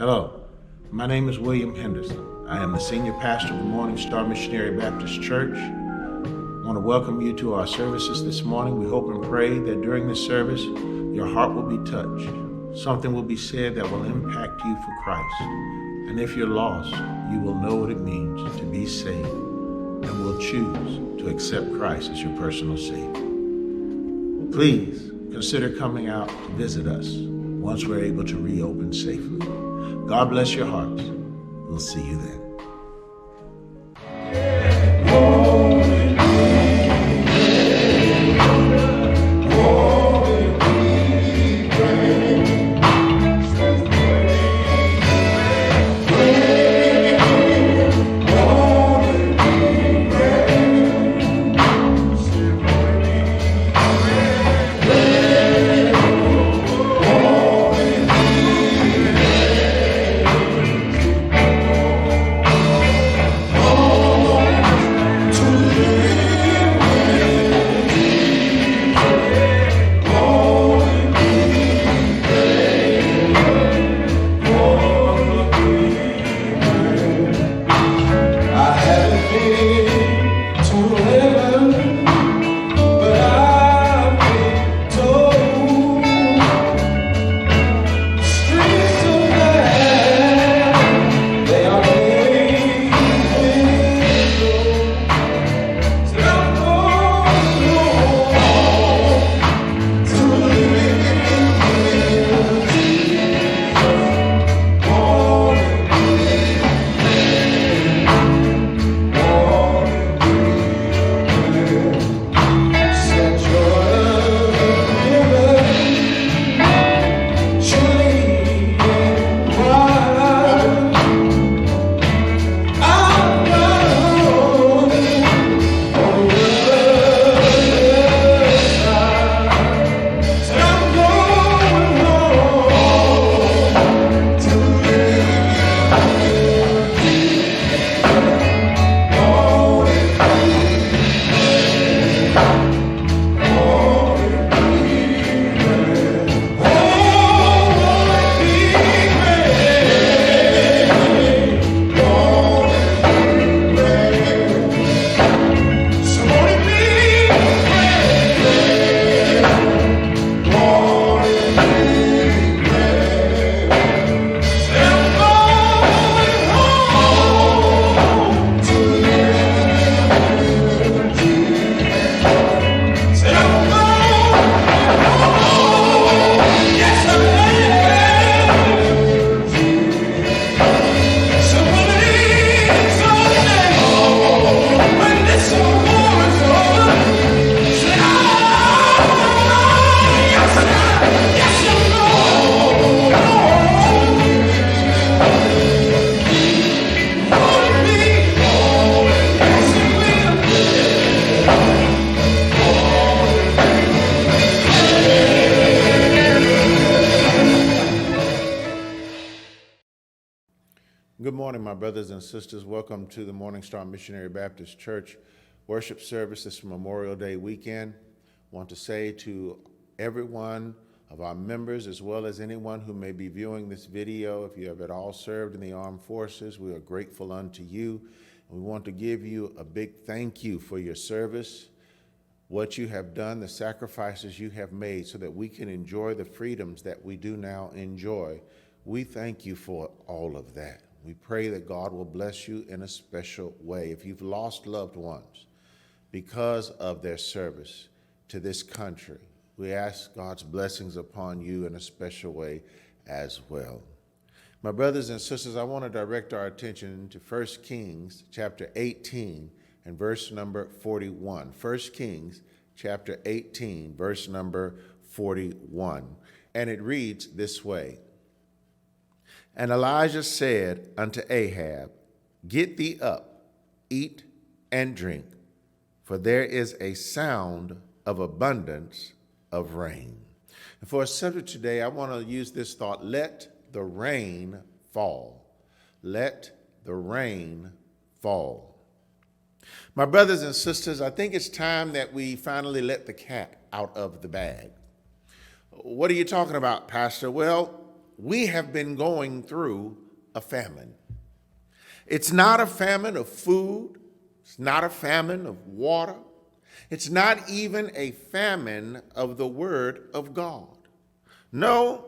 Hello, my name is William Henderson. I am the senior pastor of the Morning Star Missionary Baptist Church. I want to welcome you to our services this morning. We hope and pray that during this service, your heart will be touched. Something will be said that will impact you for Christ. And if you're lost, you will know what it means to be saved and will choose to accept Christ as your personal Savior. Please consider coming out to visit us once we're able to reopen safely. God bless your hearts. We'll see you then. Good morning, my brothers and sisters. Welcome to the Morning Star Missionary Baptist Church worship service this Memorial Day weekend. I want to say to every one of our members, as well as anyone who may be viewing this video, if you have at all served in the armed forces, we are grateful unto you. We want to give you a big thank you for your service, what you have done, the sacrifices you have made so that we can enjoy the freedoms that we do now enjoy. We thank you for all of that. We pray that God will bless you in a special way. If you've lost loved ones because of their service to this country, we ask God's blessings upon you in a special way as well. My brothers and sisters, I want to direct our attention to 1 Kings chapter 18 and verse number 41. 1 Kings chapter 18, verse number 41. And it reads this way. And Elijah said unto Ahab, Get thee up, eat and drink, for there is a sound of abundance of rain. And for a subject today, I want to use this thought, let the rain fall. Let the rain fall. My brothers and sisters, I think it's time that we finally let the cat out of the bag. What are you talking about, Pastor? Well, we have been going through a famine. It's not a famine of food. It's not a famine of water. It's not even a famine of the Word of God. No,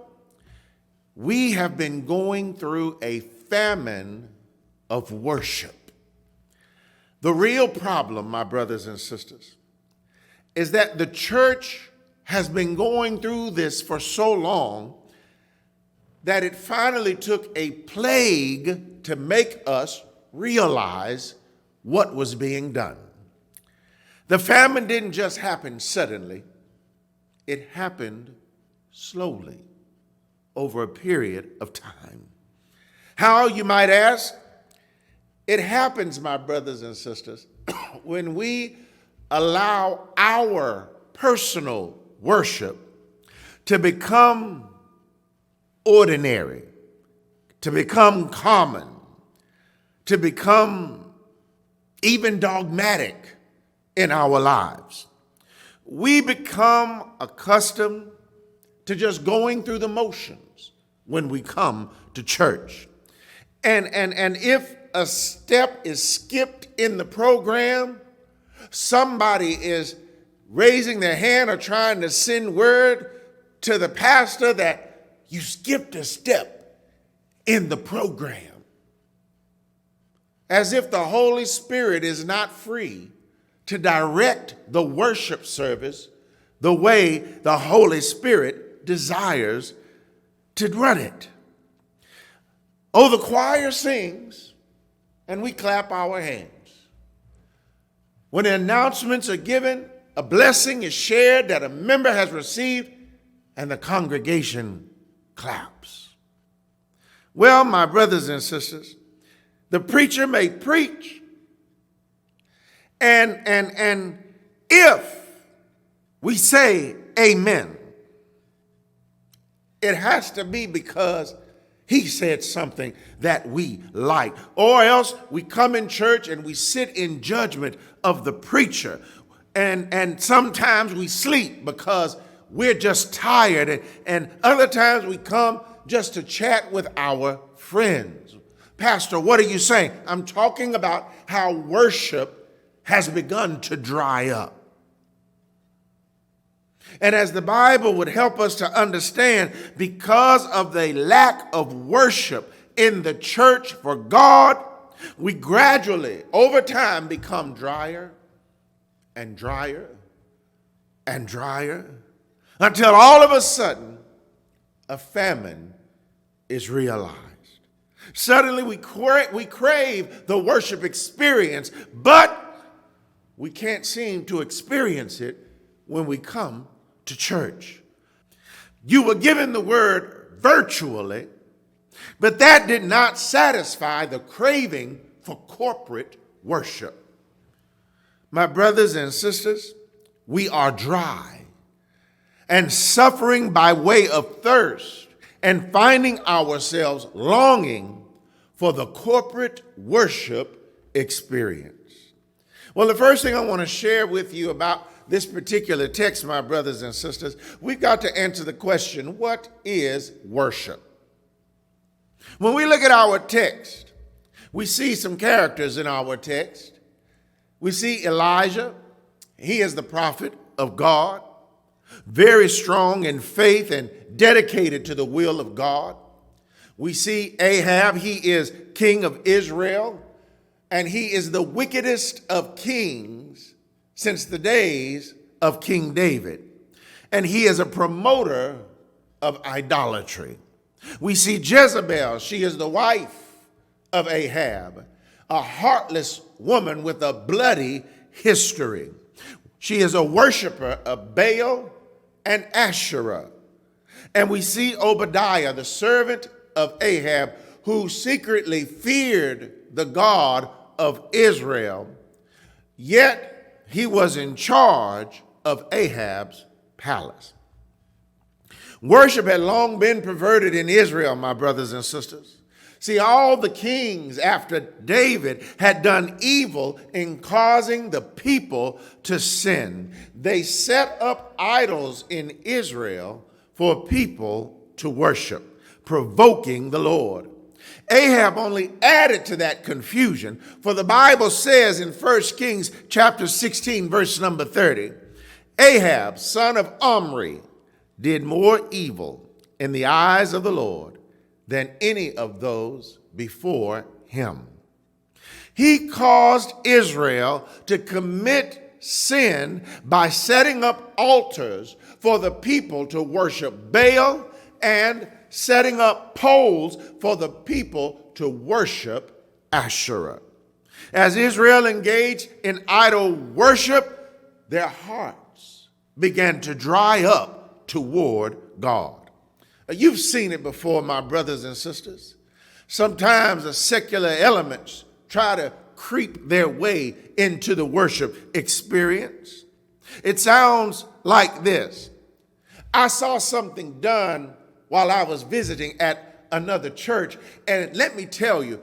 we have been going through a famine of worship. The real problem, my brothers and sisters, is that the church has been going through this for so long that it finally took a plague to make us realize what was being done. The famine didn't just happen suddenly. It happened slowly over a period of time. How, you might ask? It happens, my brothers and sisters, when we allow our personal worship to become ordinary, to become common, to become even dogmatic in our lives. We become accustomed to just going through the motions when we come to church. And if a step is skipped in the program, somebody is raising their hand or trying to send word to the pastor that you skipped a step in the program. As if the Holy Spirit is not free to direct the worship service the way the Holy Spirit desires to run it. Oh, the choir sings and we clap our hands. When the announcements are given, a blessing is shared that a member has received, and the congregation claps. Well, my brothers and sisters, the preacher may preach, and if we say amen, it has to be because he said something that we like, or else we come in church and we sit in judgment of the preacher, and sometimes we sleep because we're just tired, and other times we come just to chat with our friends. Pastor, what are you saying? I'm talking about how worship has begun to dry up. And as the Bible would help us to understand, because of the lack of worship in the church for God, we gradually, over time, become drier and drier and drier, until all of a sudden, a famine is realized. Suddenly, we crave the worship experience, but we can't seem to experience it when we come to church. You were given the word virtually, but that did not satisfy the craving for corporate worship. My brothers and sisters, we are dry and suffering by way of thirst and finding ourselves longing for the corporate worship experience. Well, the first thing I want to share with you about this particular text, my brothers and sisters, we've got to answer the question, what is worship? When we look at our text, we see some characters in our text. We see Elijah. He is the prophet of God, very strong in faith and dedicated to the will of God. We see Ahab. He is king of Israel, and he is the wickedest of kings since the days of King David. And he is a promoter of idolatry. We see Jezebel. She is the wife of Ahab, a heartless woman with a bloody history. She is a worshiper of Baal and Asherah. And we see Obadiah, the servant of Ahab, who secretly feared the God of Israel, yet he was in charge of Ahab's palace. Worship had long been perverted in Israel, my brothers and sisters. See, all the kings after David had done evil in causing the people to sin. They set up idols in Israel for people to worship. provoking the Lord. Ahab only added to that confusion, for the Bible says in 1 Kings chapter 16, verse number 30, Ahab, son of Omri, did more evil in the eyes of the Lord than any of those before him. He caused Israel to commit sin by setting up altars for the people to worship Baal and setting up poles for the people to worship Asherah. As Israel engaged in idol worship, their hearts began to dry up toward God. You've seen it before, my brothers and sisters. Sometimes the secular elements try to creep their way into the worship experience. It sounds like this. I saw something done while I was visiting at another church, and let me tell you,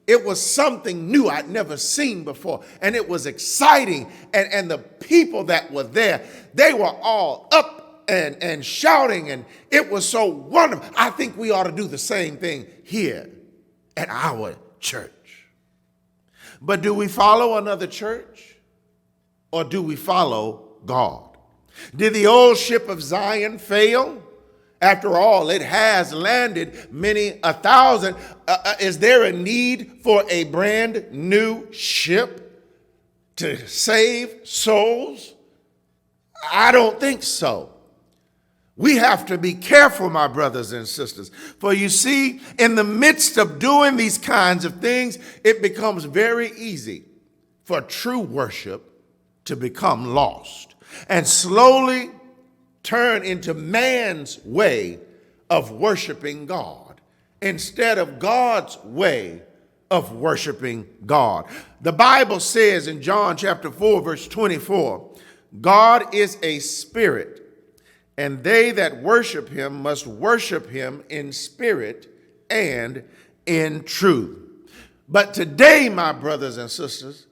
it was something new I'd never seen before, and it was exciting, and the people that were there, they were all up and shouting, and it was so wonderful. I think we ought to do the same thing here at our church. But do we follow another church, or do we follow God? Did the old ship of Zion fail? After all, it has landed many a thousand. Is there a need for a brand new ship to save souls? I don't think so. We have to be careful, my brothers and sisters. For you see, in the midst of doing these kinds of things, it becomes very easy for true worship to become lost and slowly turn into man's way of worshiping God instead of God's way of worshiping God. The Bible says in John chapter 4, verse 24, God is a spirit, and they that worship him must worship him in spirit and in truth. But today, my brothers and sisters,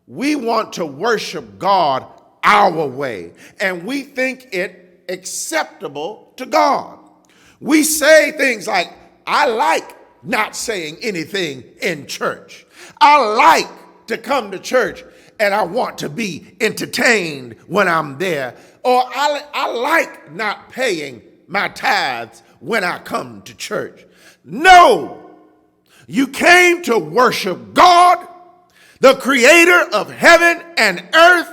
we want to worship God our way, and we think it acceptable to God. We say things like, I like not saying anything in church. I like to come to church and I want to be entertained when I'm there. Or I like not paying my tithes when I come to church. No, you came to worship God, the creator of heaven and earth,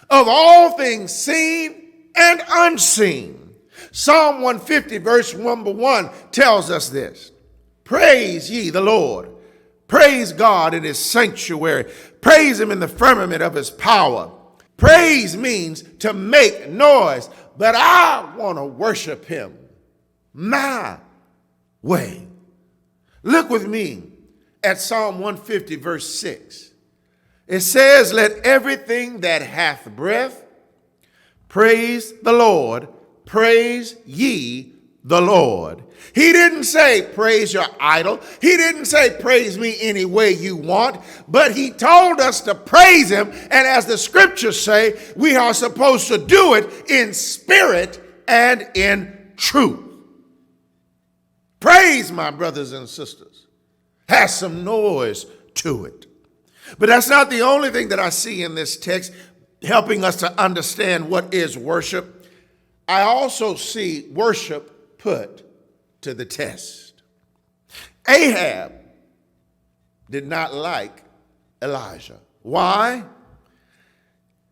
of all things seen and unseen. Psalm 150 verse number 1 tells us this. Praise ye the Lord. Praise God in his sanctuary. Praise him in the firmament of his power. Praise means to make noise, but I want to worship him my way. Look with me at Psalm 150 verse 6. It says, let everything that hath breath praise the Lord. Praise ye the Lord. He didn't say praise your idol. He didn't say praise me any way you want, but he told us to praise him. And as the scriptures say, we are supposed to do it in spirit and in truth. Praise, my brothers and sisters, has some noise to it. But that's not the only thing that I see in this text helping us to understand what is worship. I also see worship put to the test. Ahab did not like Elijah. Why?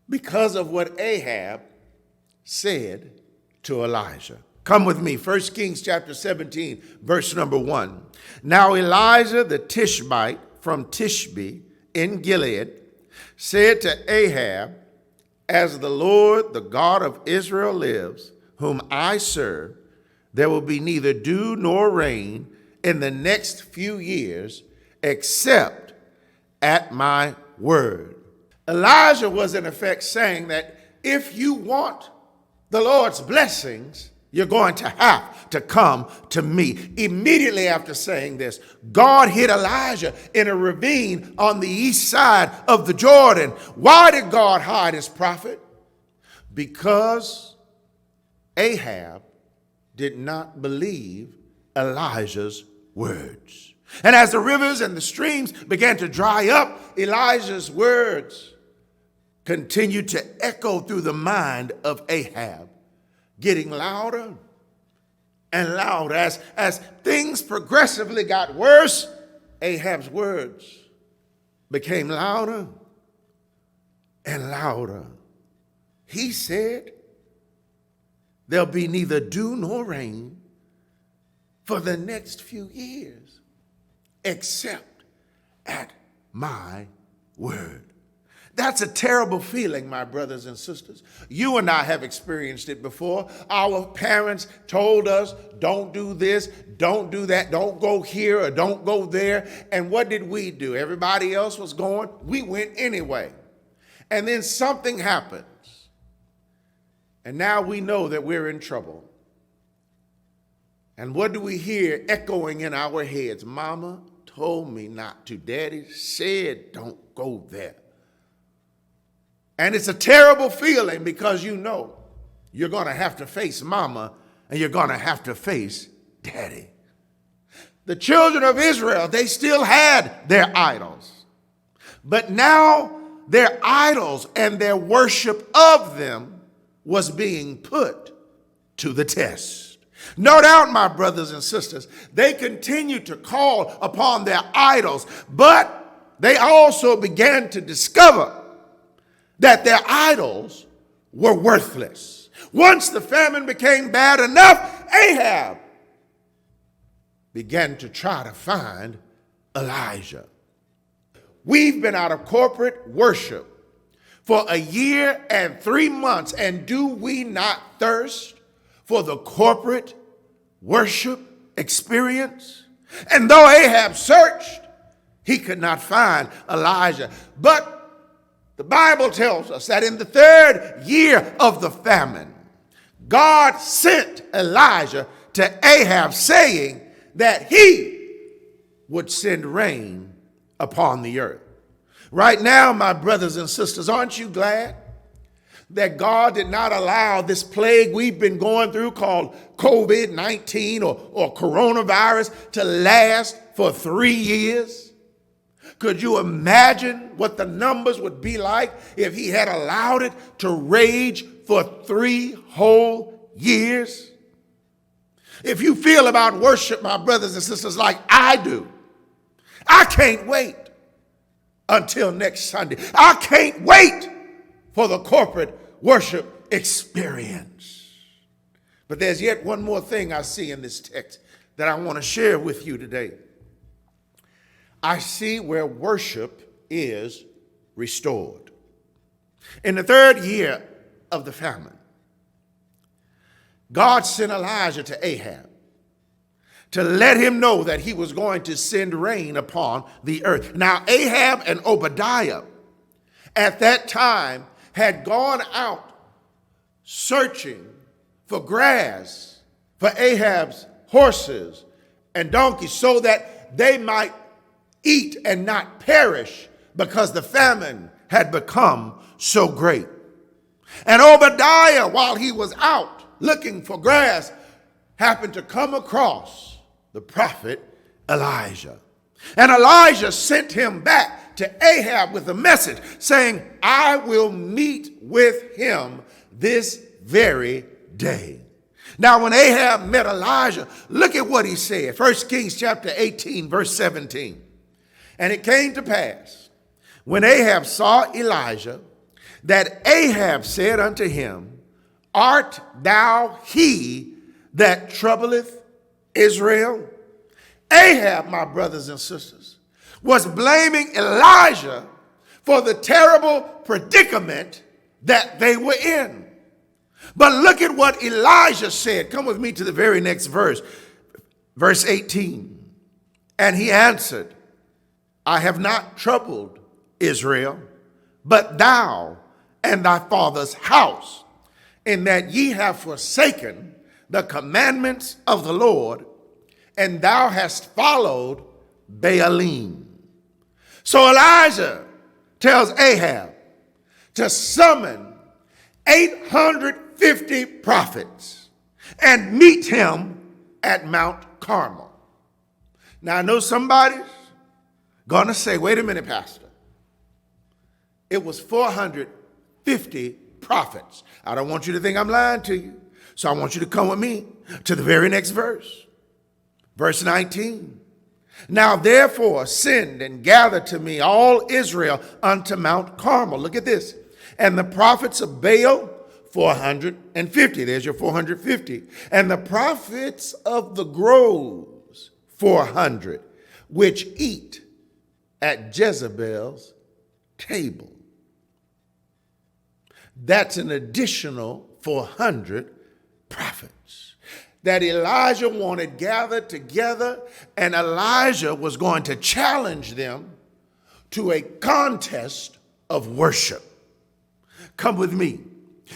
Because of what Ahab said to Elijah. Come with me, 1 Kings chapter 17, verse number 1. Now Elijah the Tishbite from Tishbe in Gilead said to Ahab, as the Lord, the God of Israel lives, whom I serve, there will be neither dew nor rain in the next few years, except at my word. Elijah was in effect saying that if you want the Lord's blessings, you're going to have to come to me. Immediately after saying this, God hid Elijah in a ravine on the east side of the Jordan. Why did God hide his prophet? Because Ahab did not believe Elijah's words. And as the rivers and the streams began to dry up, Elijah's words continued to echo through the mind of Ahab, getting louder and louder. As things progressively got worse, Ahab's words became louder and louder. He said, there'll be neither dew nor rain for the next few years, except at my word. That's a terrible feeling, my brothers and sisters. You and I have experienced it before. Our parents told us, don't do this, don't do that, don't go here or don't go there. And what did we do? Everybody else was going. We went anyway. And then something happens. And now we know that we're in trouble. And what do we hear echoing in our heads? Mama told me not to. Daddy said don't go there. And it's a terrible feeling because you know you're going to have to face mama and you're going to have to face daddy. The children of Israel, they still had their idols. But now their idols and their worship of them was being put to the test. No doubt, my brothers and sisters, they continued to call upon their idols, but they also began to discover that their idols were worthless. Once the famine became bad enough, Ahab began to try to find Elijah. We've been out of corporate worship for a year and 3 months, and do we not thirst for the corporate worship experience? And though Ahab searched, he could not find Elijah. But the Bible tells us that in the 3rd year of the famine, God sent Elijah to Ahab, saying that he would send rain upon the earth. Right now, my brothers and sisters, aren't you glad that God did not allow this plague we've been going through called COVID-19 or coronavirus to last for 3 years? Could you imagine what the numbers would be like if he had allowed it to rage for 3 whole years? If you feel about worship, my brothers and sisters, like I do, I can't wait until next Sunday. I can't wait for the corporate worship experience. But there's yet one more thing I see in this text that I want to share with you today. I see where worship is restored. In the 3rd year of the famine, God sent Elijah to Ahab to let him know that he was going to send rain upon the earth. Now, Ahab and Obadiah at that time had gone out searching for grass for Ahab's horses and donkeys so that they might eat and not perish because the famine had become so great. And Obadiah, while he was out looking for grass, happened to come across the prophet Elijah. And Elijah sent him back to Ahab with a message saying, I will meet with him this very day. Now, when Ahab met Elijah, look at what he said. 1 Kings chapter 18, verse 17. And it came to pass, when Ahab saw Elijah, that Ahab said unto him, Art thou he that troubleth Israel? Ahab, my brothers and sisters, was blaming Elijah for the terrible predicament that they were in. But look at what Elijah said. Come with me to the very next verse, verse 18. And he answered, I have not troubled Israel, but thou and thy father's house, in that ye have forsaken the commandments of the Lord, and thou hast followed Baalim. So Elijah tells Ahab to summon 850 prophets and meet him at Mount Carmel. Now, I know somebody's going to say, wait a minute, Pastor. It was 450 prophets. I don't want you to think I'm lying to you. So I want you to come with me to the very next verse. Verse 19. Now therefore send and gather to me all Israel unto Mount Carmel. Look at this. And the prophets of Baal, 450. There's your 450. And the prophets of the groves, 400, which eat at Jezebel's table. That's an additional 400 prophets that Elijah wanted gathered together, and Elijah was going to challenge them to a contest of worship. Come with me.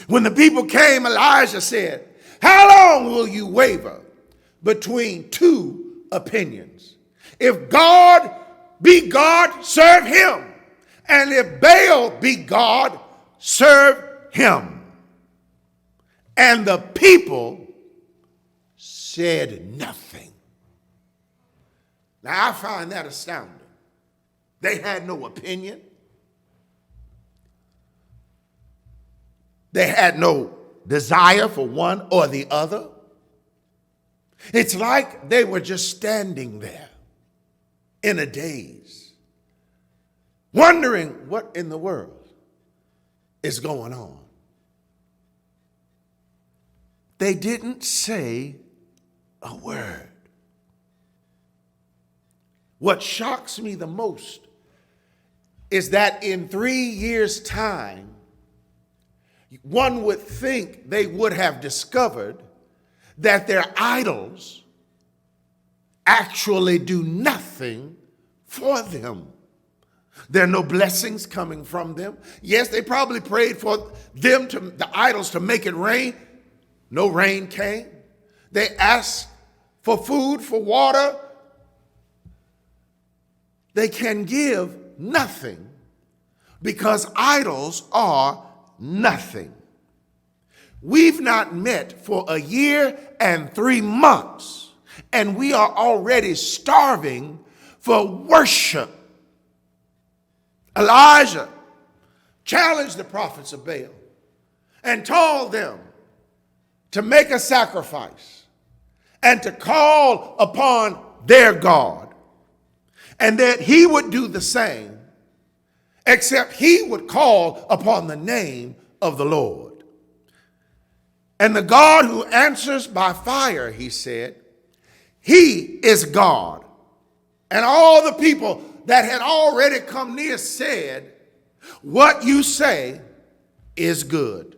When the people came, Elijah said, how long will you waver between two opinions? If God be God, serve him. And if Baal be God, serve him. And the people said nothing. Now I find that astounding. They had no opinion. They had no desire for one or the other. It's like they were just standing there in a daze, wondering what in the world is going on. They didn't say a word. What shocks me the most is that in 3 years' time, one would think they would have discovered that their idols actually do nothing for them. There are no blessings coming from them. Yes, they probably prayed for them, the idols, to make it rain. No rain came. They asked for food, for water. They can give nothing because idols are nothing. We've not met for a year and 3 months, and we are already starving for worship. Elijah challenged the prophets of Baal and told them to make a sacrifice and to call upon their God, and that he would do the same, except he would call upon the name of the Lord. And the God who answers by fire, he said, he is God. And all the people that had already come near said, what you say is good.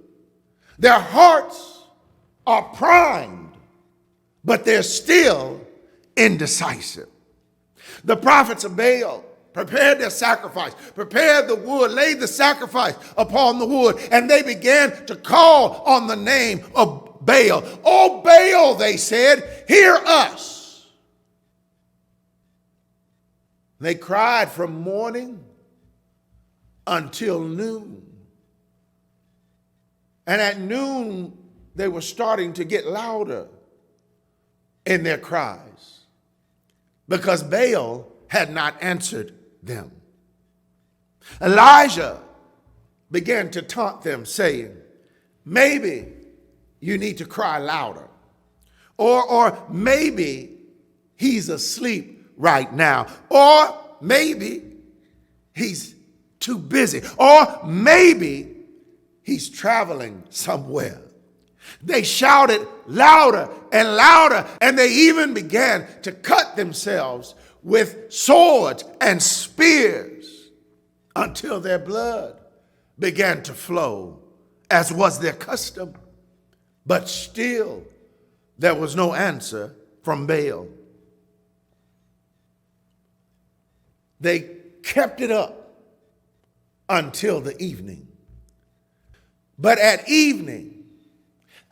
Their hearts are primed, but they're still indecisive. The prophets of Baal prepared their sacrifice, prepared the wood, laid the sacrifice upon the wood, and they began to call on the name of Baal. Oh, Baal, they said, hear us. They cried from morning until noon. And at noon, they were starting to get louder in their cries because Baal had not answered them. Elijah began to taunt them, saying, maybe you need to cry louder. Or maybe he's asleep right now. Or maybe he's too busy. Or maybe he's traveling somewhere. They shouted louder and louder, and they even began to cut themselves with swords and spears until their blood began to flow, as was their custom. But still, there was no answer from Baal. They kept it up until the evening. But at evening,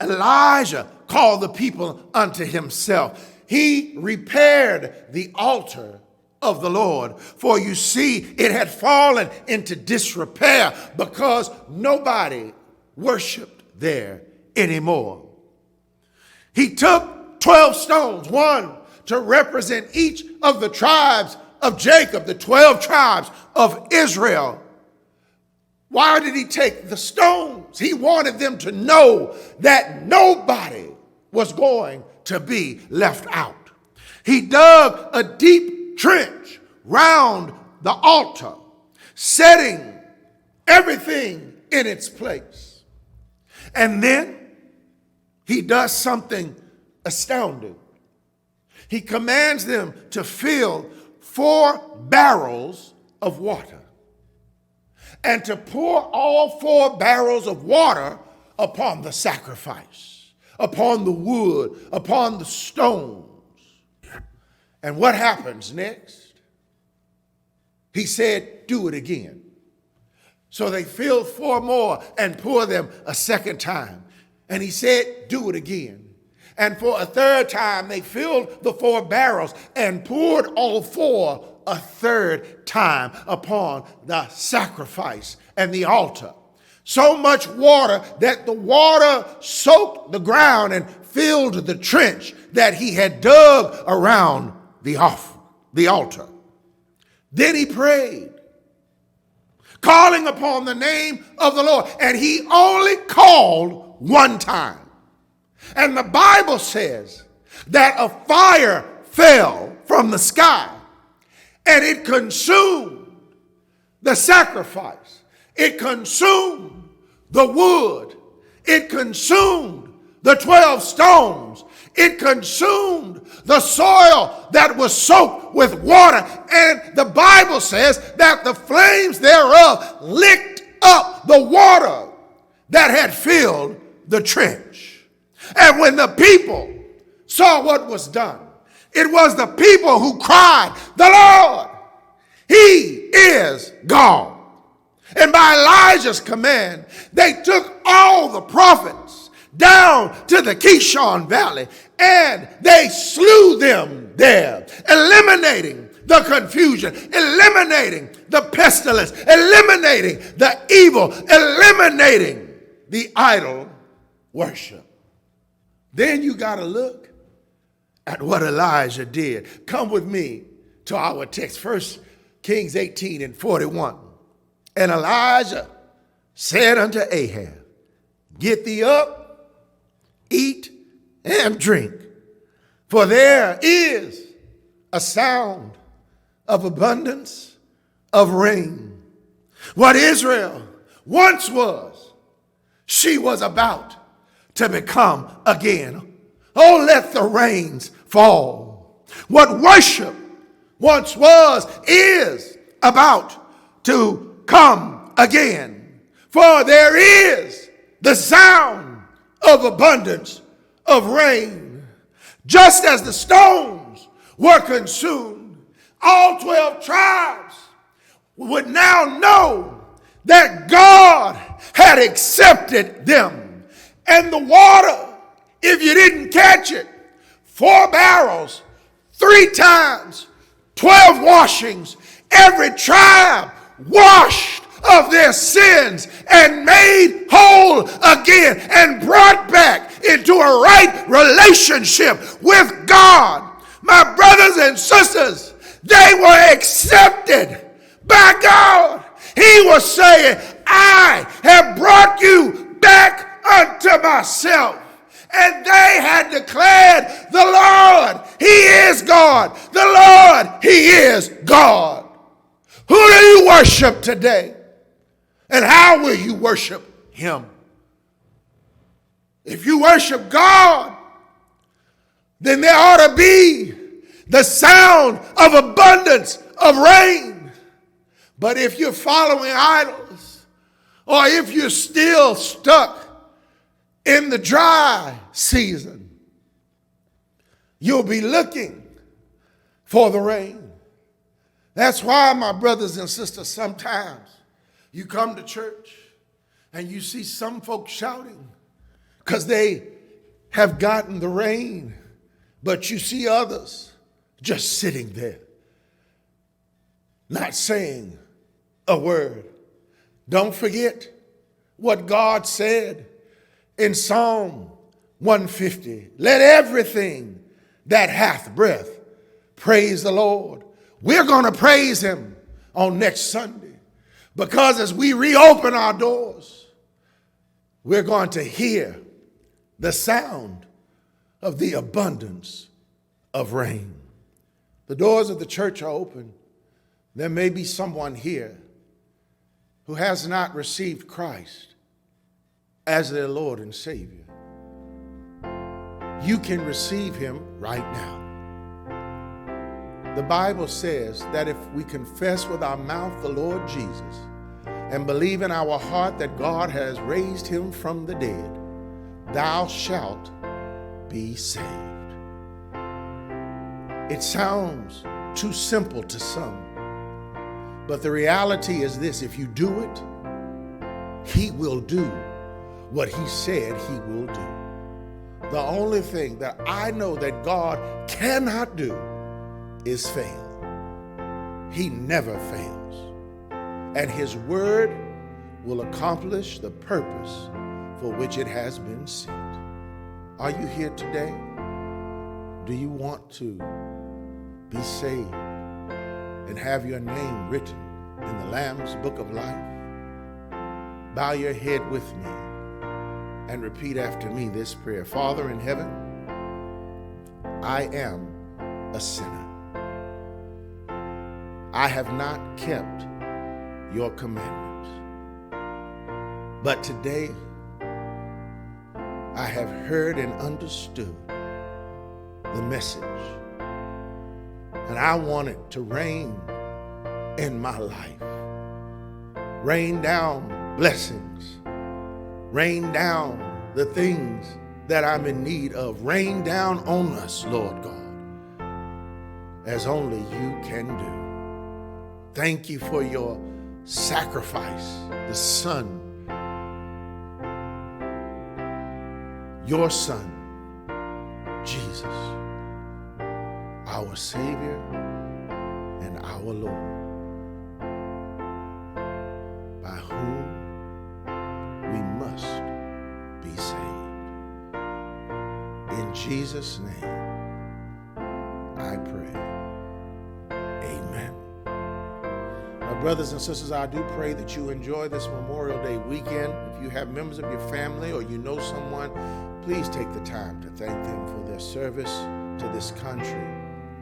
Elijah called the people unto himself. He repaired the altar of the Lord, for you see, it had fallen into disrepair because nobody worshiped there anymore. He took 12 stones, one to represent each of the tribes of Jacob, the 12 tribes of Israel. Why did he take the stones? He wanted them to know that nobody was going to be left out. He dug a deep trench round the altar, setting everything in its place. And then he does something astounding. He commands them to fill 4 barrels of water and to pour all 4 barrels of water upon the sacrifice, upon the wood, upon the stones. And what happens next? He said, do it again. So they filled 4 more and poured them a second time. And he said, do it again. And for a third time, they filled the 4 barrels and poured all 4 a third time upon the sacrifice and the altar. So much water that the water soaked the ground and filled the trench that he had dug around the altar. Then he prayed, calling upon the name of the Lord. And he only called one time. And the Bible says that a fire fell from the sky and it consumed the sacrifice. It consumed the wood. It consumed the 12 stones. It consumed the soil that was soaked with water. And the Bible says that the flames thereof licked up the water that had filled the trench. And when the people saw what was done, it was the people who cried, the Lord, he is God. And by Elijah's command, they took all the prophets down to the Kishon Valley and they slew them there, eliminating the confusion, eliminating the pestilence, eliminating the evil, eliminating the idol worship. Then you got to look at what Elijah did. Come with me to our text, 1 Kings 18 and 41. And Elijah said unto Ahab, get thee up, eat and drink, for there is a sound of abundance of rain. What Israel once was, she was about to become again. Oh, let the rains fall. What worship once was is about to come again. For there is the sound of abundance of rain. Just as the stones were consumed, all 12 tribes would now know that God had accepted them. And the water, if you didn't catch it, 4 barrels, 3 times, 12 washings, every tribe washed of their sins and made whole again and brought back into a right relationship with God. My brothers and sisters, they were accepted by God. He was saying, I have brought you back unto myself. And they had declared, the Lord, he is God. The Lord, he is God. Who do you worship today? And how will you worship him? If you worship God, then there ought to be the sound of abundance of rain. But if you're following idols, or if you're still stuck in the dry season, you'll be looking for the rain. That's why, my brothers and sisters, sometimes you come to church and you see some folks shouting because they have gotten the rain, but you see others just sitting there, not saying a word. Don't forget what God said in Psalm 150. Let everything that hath breath Praise the Lord. We're going to praise him on next Sunday, because as we reopen our doors, we're going to hear the sound of the abundance of rain. The doors of the church are open. There may be someone here who has not received Christ as their Lord and Savior. You can receive him right now. The Bible says that if we confess with our mouth the Lord Jesus and believe in our heart that God has raised him from the dead, thou shalt be saved. It sounds too simple to some, but the reality is this: if you do it, he will do what he said he will do. The only thing that I know that God cannot do is fail. He never fails. And his word will accomplish the purpose for which it has been sent. Are you here today? Do you want to be saved and have your name written in the Lamb's Book of Life? Bow your head with me and repeat after me this prayer. Father in heaven, I am a sinner. I have not kept your commandments, but today I have heard and understood the message, and I want it to reign in my life. Rain down blessings. Rain down the things that I'm in need of. Rain down on us, Lord God, as only you can do. Thank you for your sacrifice, the Son, your Son, Jesus, our Savior and our Lord, by whom we must be saved. In Jesus' name, I pray. Amen. My brothers and sisters, I do pray that you enjoy this Memorial Day weekend. If you have members of your family or you know someone, please take the time to thank them for their service to this country,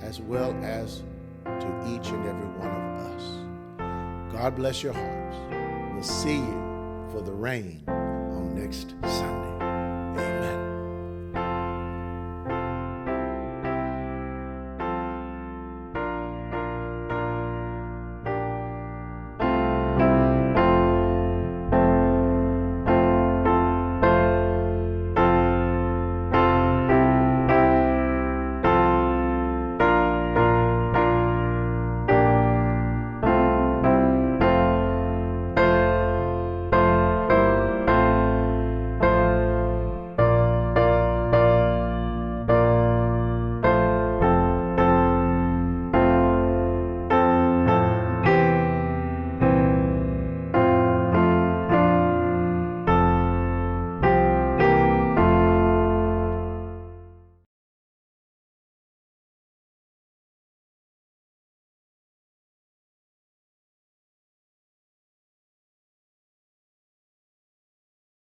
as well as to each and every one of us. God bless your hearts. We'll see you for the rain on next Sunday.